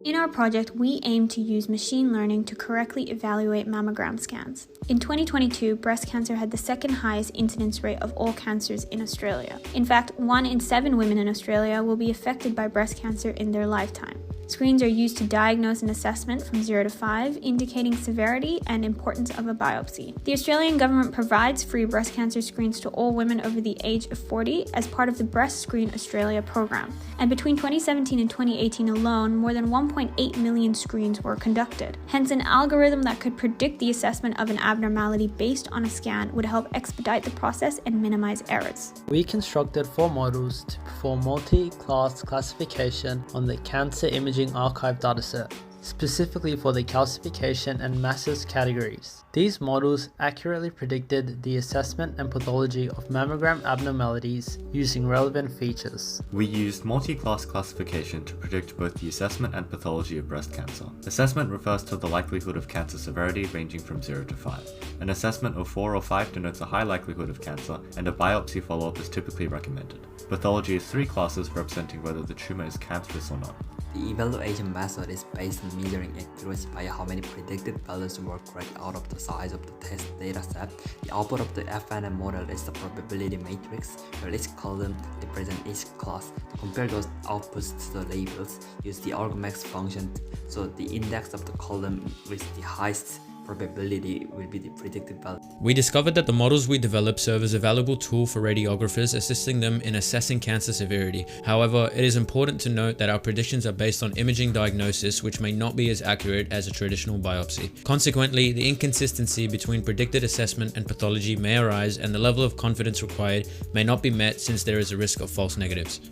In our project, we aim to use machine learning to correctly evaluate mammogram scans. In 2022, breast cancer had the second highest incidence rate of all cancers in Australia. In fact, 1 in 7 women in Australia will be affected by breast cancer in their lifetime. Screens are used to diagnose an assessment from 0 to 5, indicating severity and importance of a biopsy. The Australian government provides free breast cancer screens to all women over the age of 40 as part of the Breast Screen Australia program. And between 2017 and 2018 alone, more than 1.8 million screens were conducted. Hence, an algorithm that could predict the assessment of an abnormality based on a scan would help expedite the process and minimize errors. We constructed 4 models to perform multi-class classification on the Cancer Imaging Archive dataset, specifically for the calcification and masses categories. These models accurately predicted the assessment and pathology of mammogram abnormalities using relevant features. We used multi-class classification to predict both the assessment and pathology of breast cancer. Assessment refers to the likelihood of cancer severity ranging from 0 to 5. An assessment of 4 or 5 denotes a high likelihood of cancer, and a biopsy follow-up is typically recommended. Pathology is 3 classes representing whether the tumor is cancerous or not. The evaluation method is based on measuring accuracy by how many predicted values were correct out of the size of the test dataset. The output of the FNM model is the probability matrix, where each column represents each class. To compare those outputs to the labels, use the argmax function, so the index of the column with the highest probability will be the predicted value. We discovered that the models we developed serve as a valuable tool for radiographers, assisting them in assessing cancer severity. However, it is important to note that our predictions are based on imaging diagnosis, which may not be as accurate as a traditional biopsy. Consequently, the inconsistency between predicted assessment and pathology may arise, and the level of confidence required may not be met since there is a risk of false negatives.